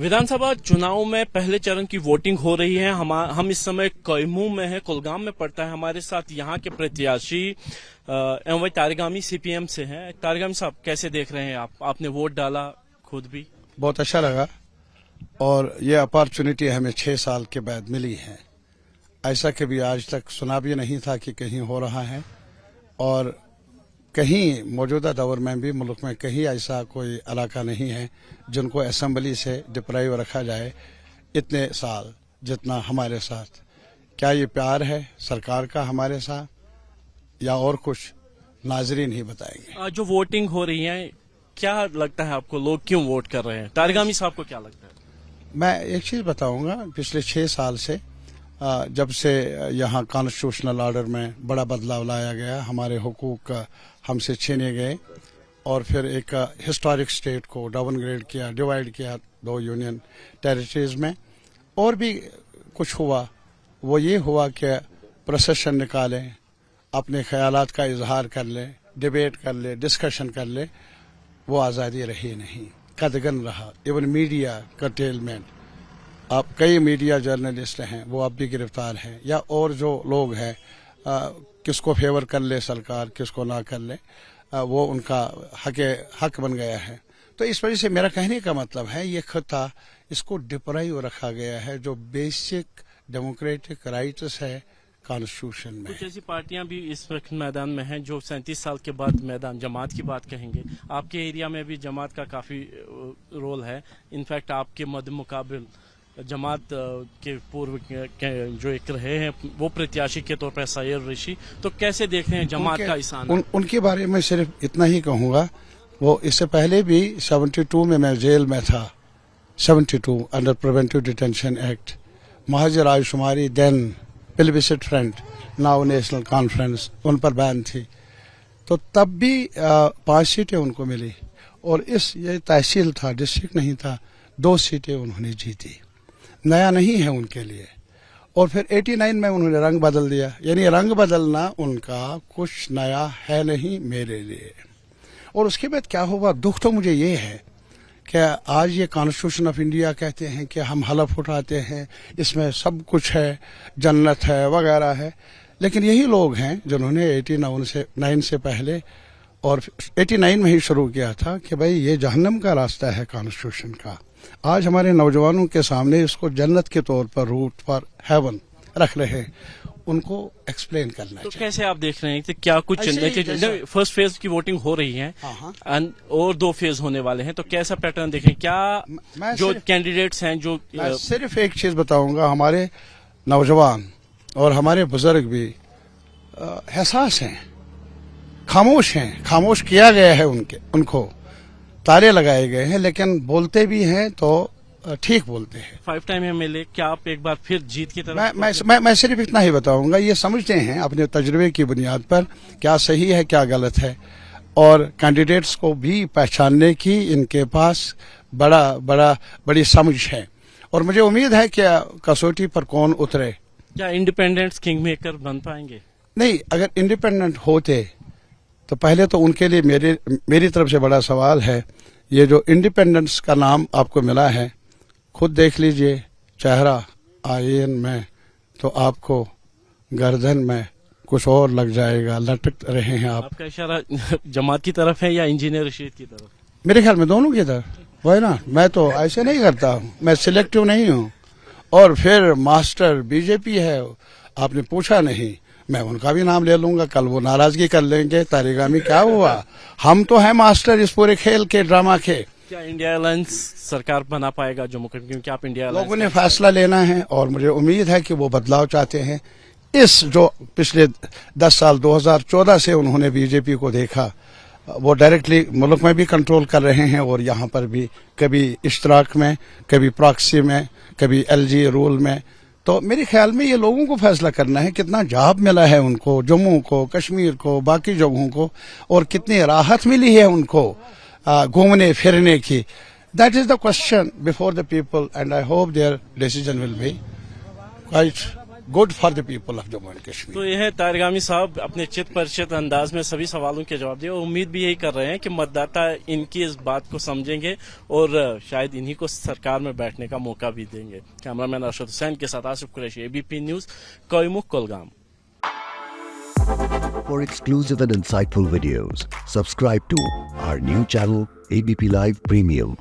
विधानसभा चुनाव में पहले चरण की वोटिंग हो रही है। हम इस समय कोयमू में है, कुलगाम में पड़ता है। हमारे साथ यहाँ के प्रत्याशी एम वाई तारिगामी सीपीएम से हैं। तारिगामी साहब, कैसे देख रहे हैं आपने वोट डाला खुद भी? बहुत अच्छा लगा और ये अपॉर्चुनिटी हमें 6 साल के बाद मिली है। ऐसा कभी आज तक सुना भी नहीं था कि कहीं हो रहा है, और कहीं मौजूदा दौर में भी मुल्क में कहीं ऐसा कोई इलाका नहीं है जिनको असेंबली से डिप्राइव रखा जाए इतने साल जितना हमारे साथ। क्या ये प्यार है सरकार का हमारे साथ या और कुछ, नाजरीन ही बताएंगे। जो वोटिंग हो रही है, क्या लगता है आपको, लोग क्यों वोट कर रहे हैं? तारिगामी साहब को क्या लगता है? मैं एक चीज बताऊंगा, पिछले 6 साल से जब से यहाँ कॉन्स्टिट्यूशनल ऑर्डर में बड़ा बदलाव लाया गया, हमारे हुकूक हमसे छीने गए और फिर एक हिस्टोरिक स्टेट को डाउनग्रेड किया, डिवाइड किया 2 यूनियन टेरिटरीज में। और भी कुछ हुआ, वो ये हुआ कि प्रोसेशन निकाले, अपने ख्यालात का इजहार कर ले, डिबेट कर ले, डिस्कशन कर ले, वो आज़ादी रही नहीं, कदगन रहा। इवन मीडिया कर्टेलमेंट, आप कई मीडिया जर्नलिस्ट हैं वो अब भी गिरफ्तार हैं, या और जो लोग हैं किसको फेवर कर ले सरकार, किसको ना कर ले, वो उनका हक बन गया है। तो इस वजह से मेरा कहने का मतलब है, ये खत्ता इसको डिप्राइव रखा गया है, जो बेसिक डेमोक्रेटिक राइट्स है कॉन्स्टिट्यूशन में। कुछ ऐसी पार्टियां भी इस वक्त मैदान में हैं जो 37 साल के बाद मैदान, जमात की बात कहेंगे। आपके एरिया में भी जमात का काफी रोल है। इनफैक्ट आपके मद्दे मुकाबिल जमात के पूर्व जो एक रहे हैं वो प्रत्याशी के तौर पर सैयद ऋषि, तो कैसे देख रहे हैं जमात का इस आना? उनके बारे में सिर्फ इतना ही कहूंगा, वो इससे पहले भी 72 में मैं जेल में था, 72 अंडर प्रिवेंटिव डिटेंशन एक्ट। महाजर आयुष्मारी then plebiscite front, now national conference, उन पर बैन थी। तो तब भी 5 सीटें उनको मिली, और ये तहसील था, डिस्ट्रिक्ट नहीं था, 2 सीटें उन्होंने जीती। नया नहीं है उनके लिए। और फिर 89 में उन्होंने रंग बदल दिया, यानी रंग बदलना उनका कुछ नया है नहीं मेरे लिए। और उसके बाद क्या हुआ, दुख तो मुझे ये है कि आज ये कॉन्स्टिट्यूशन ऑफ इंडिया कहते हैं कि हम हलफ उठाते हैं, इसमें सब कुछ है, जन्नत है वगैरह है, लेकिन यही लोग हैं जिन्होंने 89 से पहले और 89 में ही शुरू किया था कि भाई ये जहन्नम का रास्ता है कॉन्स्टिट्यूशन का। आज हमारे नौजवानों के सामने इसको जन्नत के तौर पर, रूट फॉर हेवन रख रहे हैं, उनको एक्सप्लेन करना चाहिए। कैसे आप देख रहे हैं कि क्या कुछ फर्स्ट फेज की वोटिंग हो रही है और 2 फेज होने वाले हैं, तो कैसा पैटर्न देखें? क्या जो कैंडिडेट्स हैं, जो मैं सिर्फ एक चीज बताऊंगा, हमारे नौजवान और हमारे बुजुर्ग भी एहसास हैं, खामोश हैं, खामोश किया गया है उनको ताले लगाए गए हैं, लेकिन बोलते भी हैं तो ठीक बोलते हैं। 5 टाइम एमएलए, क्या आप एक बार फिर जीत की तरफ? मैं सिर्फ इतना ही बताऊंगा, ये समझते हैं अपने तजुर्बे की बुनियाद पर क्या सही है क्या गलत है, और कैंडिडेट्स को भी पहचानने की इनके पास बड़ी समझ है। और मुझे उम्मीद है कि कसौटी पर कौन उतरे। क्या इंडिपेंडेंट्स किंग मेकर बन पाएंगे? नहीं, अगर इंडिपेंडेंट होते तो पहले तो उनके लिए मेरी तरफ से बड़ा सवाल है, ये जो इंडिपेंडेंस का नाम आपको मिला है, खुद देख लीजिए चेहरा आईएन में, तो आपको गर्दन में कुछ और लग जाएगा, लटक रहे हैं आप। आपका इशारा जमात की तरफ है या इंजीनियर रशीद की तरफ? मेरे ख्याल में दोनों की तरफ, वही ना। मैं तो ऐसे नहीं करता हूँ, मैं सिलेक्टिव नहीं हूँ। और फिर मास्टर बीजेपी है, आपने पूछा नहीं, मैं उनका भी नाम ले लूंगा, कल वो नाराजगी कर लेंगे, तारिगामी क्या हुआ, हम तो हैं मास्टर इस पूरे खेल के, ड्रामा के। क्या इंडिया अलायंस सरकार बना पाएगा जम्मू कश्मीर? क्योंकि आप इंडिया लोगों ने फैसला लेना है, और मुझे उम्मीद है कि वो बदलाव चाहते हैं। इस जो पिछले 10 साल 2014 से उन्होंने बीजेपी को देखा, वो डायरेक्टली मुल्क में भी कंट्रोल कर रहे हैं, और यहाँ पर भी कभी इश्तराक में, कभी प्रॉक्सी में, कभी एलजी रूल में। तो मेरे ख्याल में ये लोगों को फैसला करना है कितना जॉब मिला है उनको, जम्मू को, कश्मीर को, बाकी जगहों को, और कितनी राहत मिली है उनको घूमने फिरने की। That is the question before the people, and I hope there decision will be quite good for the people of Jammu and Kashmir. तो ये है तारगामी साहब अपने चित परिचित अंदाज में सभी सवालों के जवाब दिए और उम्मीद भी यही कर रहे हैं कि मतदाता इनकी इस बात को समझेंगे और शायद इन्हीं को सरकार में बैठने का मौका भी देंगे। कैमरामैन अरशद हुसैन के साथ आसिफ कुरैशी, एबीपी न्यूज, कोयमुख, Kulgam. For exclusive and insightful videos, subscribe to our new channel ABP Live Premium.